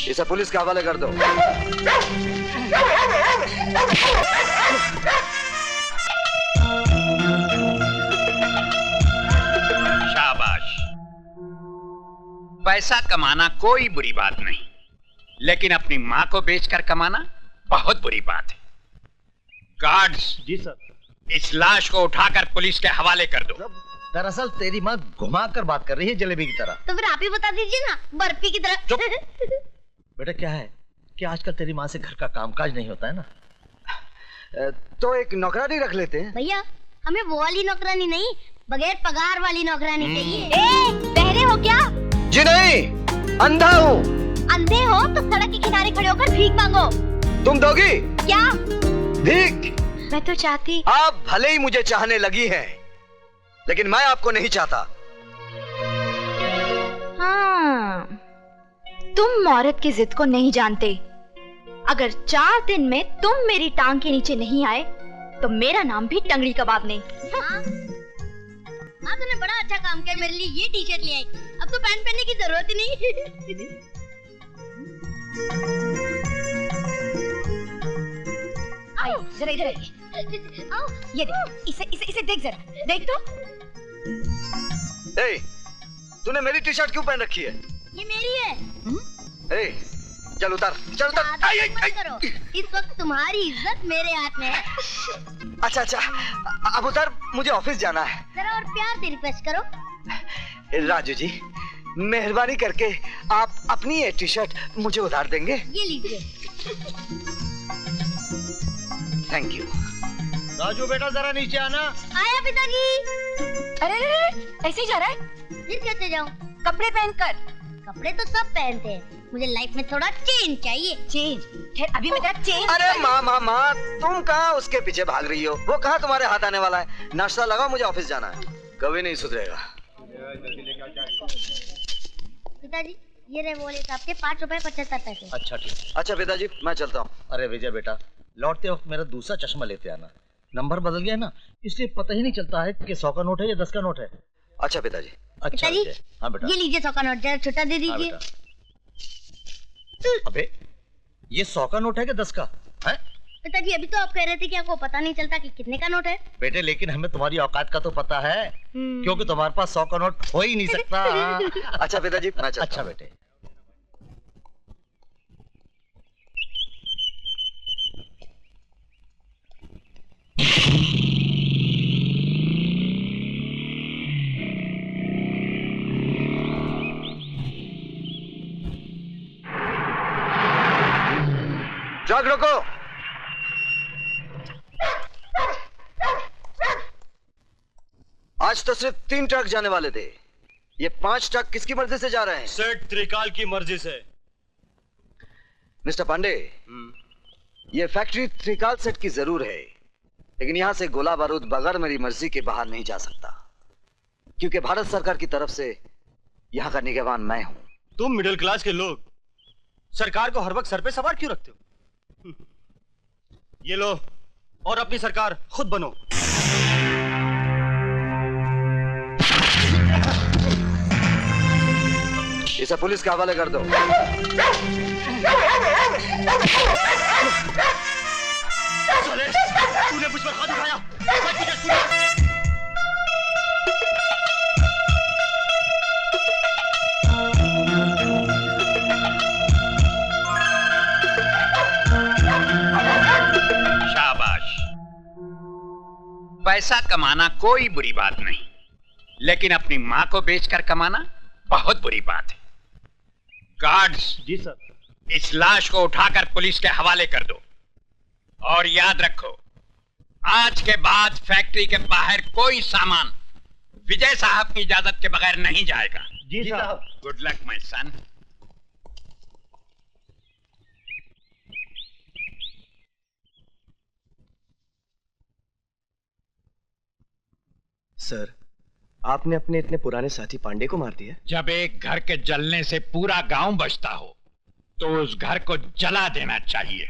इसे पुलिस के हवाले कर दो। शाबाश। पैसा कमाना कोई बुरी बात नहीं, लेकिन अपनी मां को बेचकर कमाना बहुत बुरी बात है। गार्ड्स, जी सर। इस लाश को उठाकर पुलिस के हवाले कर दो। दरअसल तेरी माँ घुमाकर बात कर रही है जलेबी की तरह। तो फिर आप ही बता दीजिए ना, बर्फी की तरह। बेटा क्या है कि आजकल तेरी माँ से घर का कामकाज नहीं होता है ना, तो एक नौकरानी रख लेते हैं। भैया हमें वो वाली नौकरानी नहीं, बगैर पगार वाली नौकरानी चाहिए। बहरे हो क्या? जी नहीं, अंधा हूँ। अंधे हो तो सड़क के किनारे खड़े होकर भीख मांगो। तुम दोगी क्या भीख? मैं तो चाहती। आप भले ही मुझे चाहने लगी हैं, लेकिन मैं आपको नहीं चाहता। हाँ, तुम औरत की जिद को नहीं जानते। अगर 4 दिन में तुम मेरी टांग के नीचे नहीं आए तो मेरा नाम भी टंगड़ी कबाब नहीं। हाँ, तूने बड़ा अच्छा काम किया, मेरे लिए ये टी शर्ट ले आई। अब तो पैंट पहनने की जरूरत ही नहीं। आओ जरा इधर आइए। ये देख, इसे देख जरा, देख तो। ए, तूने मेरी टी शर्ट क्यों पहन रखी है? ये मेरी है। ए, चल उतार, चल उतार। मत करो, इस वक्त तुम्हारी इज्जत मेरे हाथ में है। अच्छा अच्छा, अब उतार, मुझे ऑफिस जाना है। जरा और प्यार से रिक्वेस्ट करो। राजू जी, मेहरबानी करके आप अपनी ये टी शर्ट मुझे उधार देंगे? ये लीजिए। Thank you. राजू बेटा जरा नीचे आना। आया पिताजी। अरे ऐसे ही जा रहा है? फिर कैसे जाऊं? कपड़े पहनकर। कपड़े तो सब पहनते हैं, मुझे लाइफ में थोड़ा चेंज चाहिए। चेंज? खैर अभी मैं तेरा चेंज। अरे माँ, तुम कहाँ उसके पीछे भाग रही हो? वो कहाँ तुम्हारे हाथ आने वाला है? नाश्ता लगाओ, मुझे ऑफिस जाना है। कभी नहीं सुधरेगा। पिताजी ये रहे वॉलेट आपके, 5 रुपए 75 पैसे। अच्छा ठीक। अच्छा पिताजी, मैं चलता हूँ। अरे विजय बेटा, लौटते वक्त मेरा दूसरा चश्मा लेते आना। नंबर बदल गया ना, इसलिए पता ही नहीं चलता है कि 100 का नोट है या 10 का नोट है। अच्छा पिताजी। अच्छा पिताजी, विजय। हाँ बेटा। ये लीजिए 100 का नोट, जरा छोटा दे हाँ दीजिए। बेटा। अबे ये 100 का नोट है कि 10 का है? पिताजी अभी तो आप कह रहे थे कि आपको पता नहीं चलता कि कितने का नोट है। बेटे लेकिन हमें तुम्हारी औकात का तो पता है, क्योंकि तुम्हारे पास 100 का नोट हो ही नहीं सकता। अच्छा पिताजी, मैं चलता अच्छा हूँ। बेटे। ट्रक रोको। आज तो सिर्फ 3 ट्रक जाने वाले थे, ये 5 ट्रक किसकी मर्जी से जा रहे हैं? सेठ त्रिकाल की मर्जी से। मिस्टर पांडे, ये फैक्ट्री त्रिकाल सेट की जरूर है, लेकिन यहां से गोला बारूद बगैर मेरी मर्जी के बाहर नहीं जा सकता, क्योंकि भारत सरकार की तरफ से यहां का निगरान मैं हूं। तुम मिडिल क्लास के लोग सरकार को हर वक्त सर पे सवार क्यों रखते हो? ये लो और अपनी सरकार खुद बनो। इसे पुलिस के हवाले कर दो। तूने मुझ पर हाथ उठाया। शाबाश। पैसा कमाना कोई बुरी बात नहीं, लेकिन अपनी मां को बेचकर कमाना बहुत बुरी बात है। गार्ड्स, जी सर। इस लाश को उठाकर पुलिस के हवाले कर दो। और याद रखो, आज के बाद फैक्ट्री के बाहर कोई सामान विजय साहब की इजाजत के बगैर नहीं जाएगा। जी साहब। Good luck my son. Sir, आपने अपने इतने पुराने साथी पांडे को मार दिया? जब एक घर के जलने से पूरा गांव बचता हो तो उस घर को जला देना चाहिए,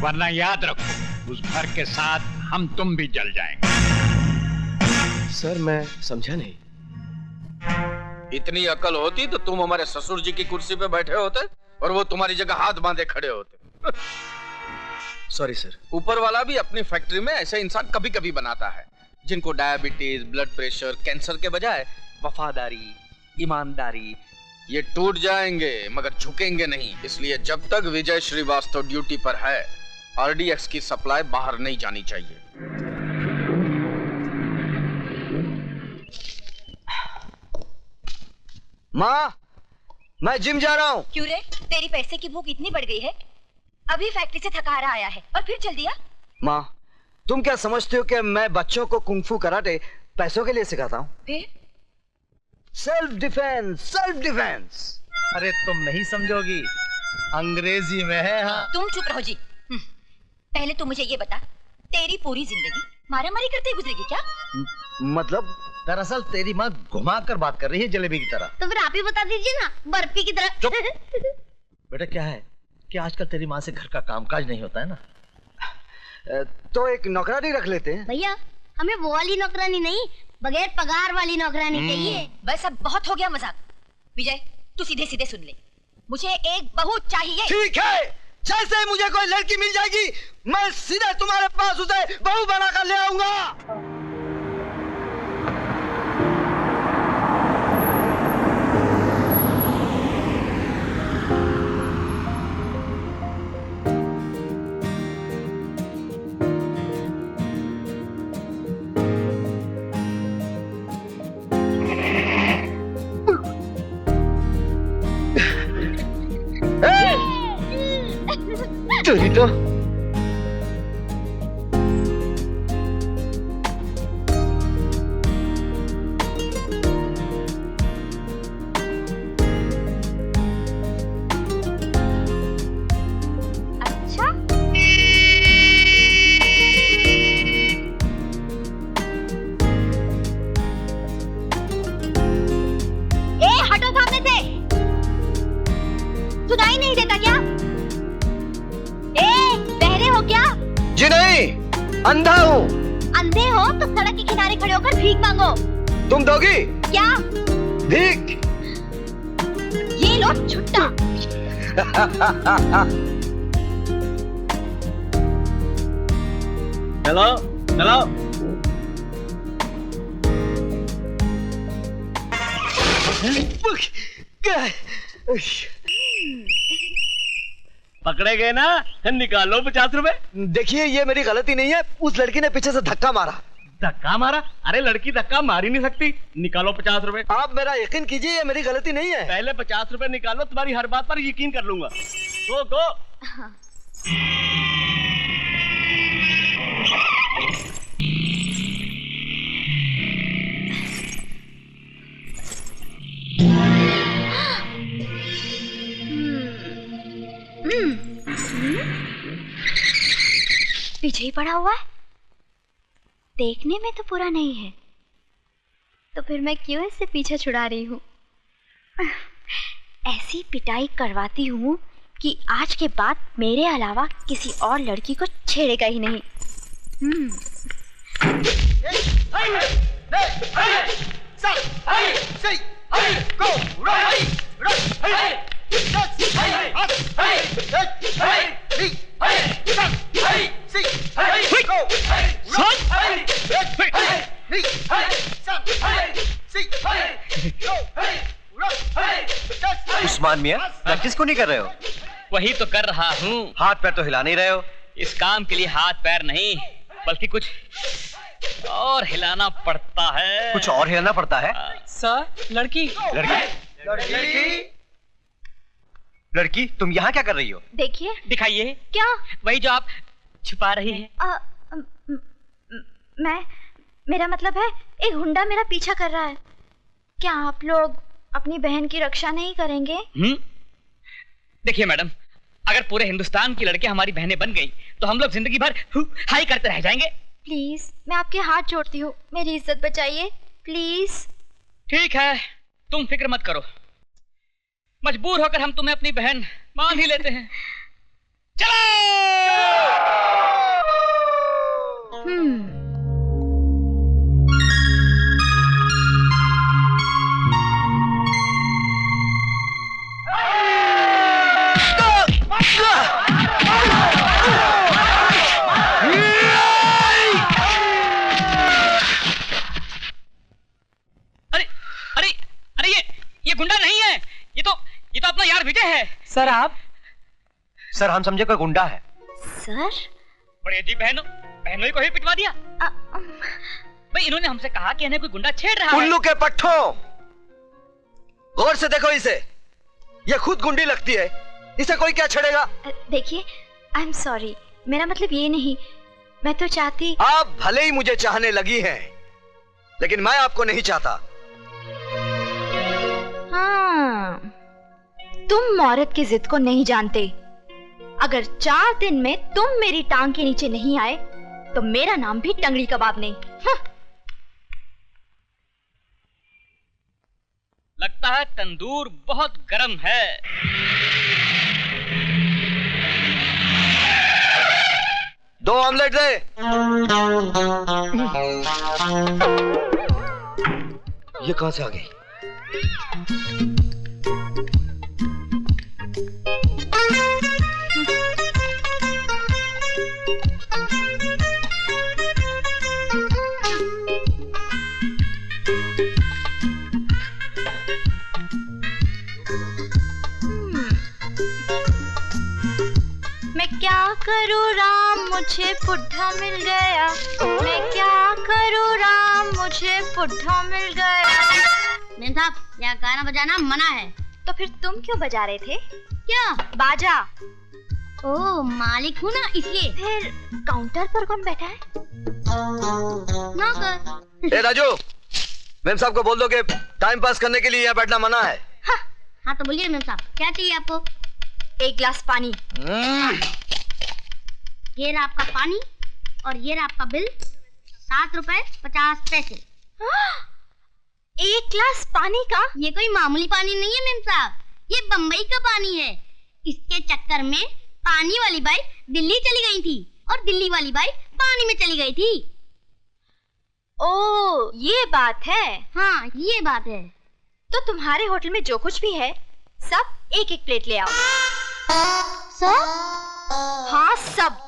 वरना याद रखो उस घर के साथ हम तुम भी जल जाएंगे। सर मैं समझा नहीं। इतनी अकल होती तो तुम हमारे ससुर जी की कुर्सी पे बैठे होते। और वो तुम्हारी जगह हाथ बांधे खड़े होते। Sorry sir. ऊपर वाला भी अपनी फैक्ट्री में ऐसे इंसान कभी कभी बनाता है जिनको डायबिटीज, ब्लड प्रेशर, कैंसर के बजाय वफादारी, ईमानदारी, ये टूट जाएंगे मगर झुकेंगे नहीं। इसलिए जब तक विजय श्रीवास्तव ड्यूटी पर है, आरडीएक्स की सप्लाई बाहर नहीं जानी चाहिए। माँ, मैं जिम जा रहा हूँ। क्यों रे, तेरी पैसे की भूख इतनी बढ़ गई है? अभी फैक्ट्री से थका हारा आया है और फिर चल दिया। माँ, तुम क्या समझते हो कि मैं बच्चों को कुंफू कराटे पैसों के लिए सिखाता हूँ? फिर सेल्फ डिफेंस, सेल्फ डिफेंस। अरे तुम नहीं समझोगी, अंग्रेजी में है। हाँ, तुम चुप रहो जी। पहले तू मुझे ये बता, तेरी पूरी जिंदगी मारामारी करते ही गुजरेगी क्या? मतलब? दरअसल तेरी माँ घुमा कर बात कर रही है जलेबी की तरह। तो फिर आप ही बता दीजिए ना, बर्फी की तरह। चुप। बेटा क्या है कि आजकल तेरी माँ से घर का कामकाज नहीं होता है ना। तो एक नौकरानी रख लेते हैं। भैया, हमें वो वाली नौकरानी नहीं, बगैर पगार वाली नौकरानी चाहिए। बस अब बहुत हो गया मजाक। विजय, तू सीधे सीधे सुन ले, मुझे एक बहू चाहिए। ठीक है, जैसे ही मुझे कोई लड़की मिल जाएगी, मैं सीधे तुम्हारे पास उसे बहू बनाकर ले आऊंगा। तेरी तो अच्छा, हटो सामने से। सुनाई नहीं देता क्या? बहरे हो क्या? जी नहीं, अंधा हूँ। अंधे हो तो सड़क के किनारे खड़े होकर भीख मांगो। तुम दोगी? क्या भीख? ये लो छुट्टा। चलो चलो। पकड़े गए ना, निकालो 50 रुपए। देखिए, ये मेरी गलती नहीं है, उस लड़की ने पीछे से धक्का मारा। धक्का मारा? अरे लड़की धक्का मार ही नहीं सकती। निकालो 50 रुपए। आप मेरा यकीन कीजिए, ये मेरी गलती नहीं है। पहले 50 रुपए निकालो, तुम्हारी हर बात पर यकीन कर लूंगा। गो। पीछे ही पड़ा हुआ है, देखने में तो पूरा नहीं है, तो फिर मैं क्यों इससे पीछा छुड़ा रही हूँ? ऐसी पिटाई करवाती हूँ कि आज के बाद मेरे अलावा किसी और लड़की को छेड़ेगा ही नहीं। उस्मान मियां, प्रैक्टिस को नहीं कर रहे हो? वही तो कर रहा हूँ। हाथ पैर तो हिला नहीं रहे हो। इस काम के लिए हाथ पैर नहीं, बल्कि कुछ और हिलाना पड़ता है। कुछ और हिलाना पड़ता है? सर, लड़की लड़की, तुम यहाँ क्या कर रही हो? देखिए। दिखाइए। क्या? वही जो आप छुपा रही हैं। मेरा मतलब है, एक गुंडा मेरा पीछा कर रहा है। क्या आप लोग अपनी बहन की रक्षा नहीं करेंगे? देखिए मैडम, अगर पूरे हिंदुस्तान की लड़कियां हमारी बहनें बन गई तो हम लोग जिंदगी भर हाई करते रह जाएंगे। प्लीज, मैं आपके हाथ जोड़ती हूँ, मेरी इज्जत बचाइए प्लीज। ठीक है, तुम फिक्र मत करो, मजबूर होकर हम तुम्हें अपनी बहन मान ही लेते हैं। चलो। ये तो अपना यार विजय है। सर आप? सर हम समझे कोई गुंडा है। सर? बड़े जी बहनों को ही पिटवा दिया। भाई इन्होंने हमसे कहा कि इन्हें कोई गुंडा छेड़ रहा है। उल्लू के पट्टों, गौर से देखो इसे, ये खुद गुंडी लगती है, इसे कोई क्या छेड़ेगा? देखिए, आई एम सॉरी, मेरा मतलब ये नहीं, मैं तो चाहती। आप भले ही मुझे चाहने लगी हैं, लेकिन मैं आपको नहीं चाहता। हाँ, तुम औरत की जिद को नहीं जानते। अगर 4 दिन में तुम मेरी टांग के नीचे नहीं आए तो मेरा नाम भी टंगड़ी कबाब नहीं। हाँ। लगता है तंदूर बहुत गर्म है। दो ऑमलेट दे। ये कहां से आ गई? मैं क्या करूँ राम, मुझे बुढ़ा मिल गया। मैं क्या करूँ राम, मुझे बुढ़ा मिल गया। मेम साहब, यहाँ गाना बजाना मना है। तो फिर तुम क्यों बजा रहे थे? क्या? बाजा। ओ, मालिक हूँ ना इसलिए। फिर काउंटर पर कौन बैठा है? नौकर। ए राजू, मेम साहब को बोल दो कि टाइम पास करने के लिए यहाँ बैठना मना है। हाँ तो बोलिए मेम साहब, क्या चाहिए आपको? 1 गिलास पानी। ये रहा आपका पानी और ये रहा आपका बिल, 7 रुपए 50 पैसे। 1 गिलास पानी का? ये कोई मामूली पानी नहीं है मेम साहब, ये बम्बई का पानी है। इसके चक्कर में पानी वाली बाई दिल्ली चली गई थी और दिल्ली वाली बाई पानी में चली गई थी। ओ, ये बात है। हाँ, ये बात है। तो तुम्हारे होटल में जो कुछ भी है सब 1-1 प्लेट ले आओ। सब? हाँ, सब।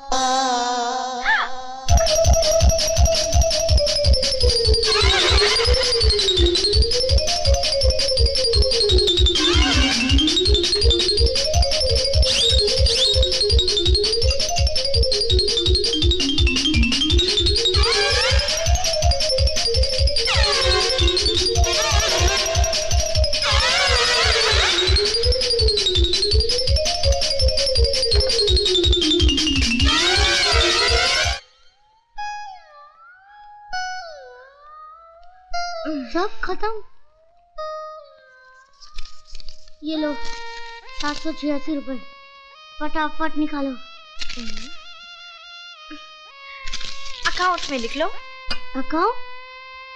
सब खत्म? ये लो 786 रुपए, फटाफट निकालो। अकाउंट में लिख लो। अकाउंट?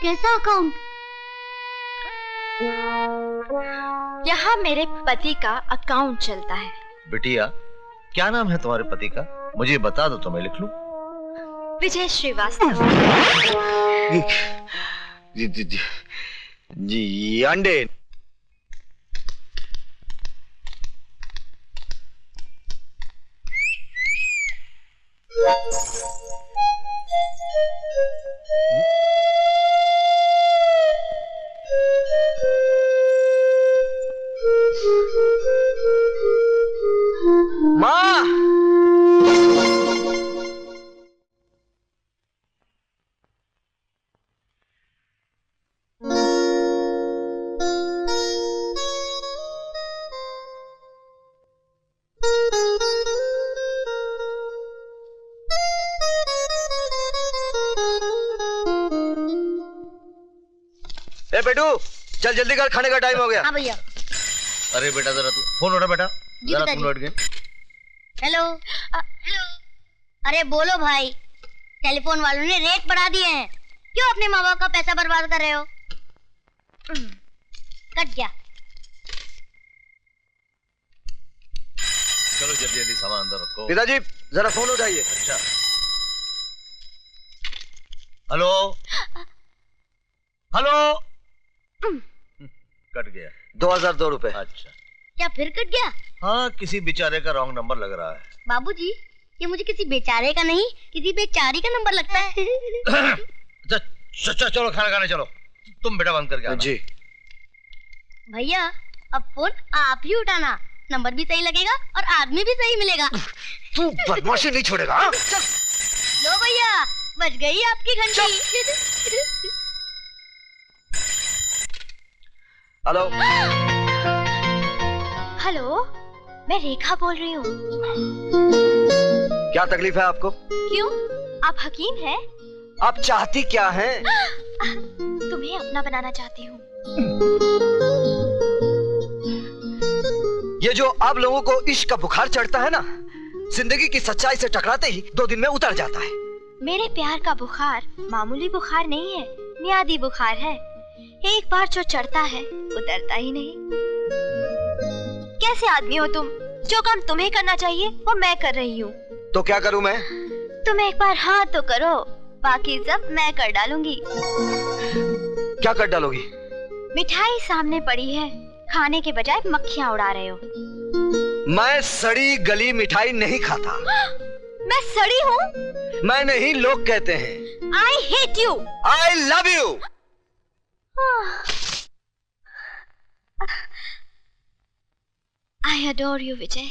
कैसा अकाउंट? यहाँ मेरे पति का अकाउंट चलता है। बिटिया, क्या नाम है तुम्हारे पति का? मुझे बता दो तो मैं लिख लूं। विजय श्रीवास्तव। जी अंडे। माँ, ए बेटू, चल जल्दी कर, खाने का टाइम हो गया। हाँ भैया। अरे बेटा जरा तू फोन उठा बेटा, जी जरा पिताजी। तुम लौट गए। Hello hello. अरे बोलो भाई, टेलीफोन वालों ने रेट बढ़ा दिए हैं, क्यों अपने माँ बाप का पैसा बर्बाद कर रहे हो? कट गया। चलो जल्दी जल्दी सामान अंदर रखो। पिताजी जरा फोन उठाइए। अच्छा, हेलो हेलो। कट गया। 2002 रुपए। अच्छा, क्या फिर कट गया? हाँ किसी बेचारे का रॉन्ग नंबर लग रहा है। बाबूजी, ये मुझे किसी बेचारे का नहीं, किसी बेचारी का नंबर लगता है। चलो खाना खाने चलो। तुम बेटा बंद करके आना। जी। भैया, अब फोन आप ही उठाना, नंबर भी सही लगेगा और आदमी भी सही मिलेगा। तू बदमाशी नहीं छोड़ेगा। हाँ? लो भैया, बज गई आपकी घंटी। हेलो। हेलो, मैं रेखा बोल रही हूँ। क्या तकलीफ है आपको? क्यों, आप हकीम हैं? आप चाहती क्या हैं? तुम्हें अपना बनाना चाहती हूँ। ये जो आप लोगों को इश्क का बुखार चढ़ता है ना, जिंदगी की सच्चाई से टकराते ही 2 दिन में उतर जाता है। मेरे प्यार का बुखार मामूली बुखार नहीं है, मियादी बुखार है। एक बार जो चढ़ता है उतरता ही नहीं। कैसे आदमी हो तुम? जो काम तुम्हें करना चाहिए वो मैं कर रही हूँ। तो क्या करूँ मैं? तुम एक बार हाँ तो करो, बाकी सब मैं कर डालूंगी। क्या कर डालोगी? मिठाई सामने पड़ी है, खाने के बजाय मक्खियाँ उड़ा रहे हो। मैं सड़ी गली मिठाई नहीं खाता। मैं सड़ी हूँ? मैं नहीं, लोग कहते हैं। I hate you. I love you. I adore you, Vijay.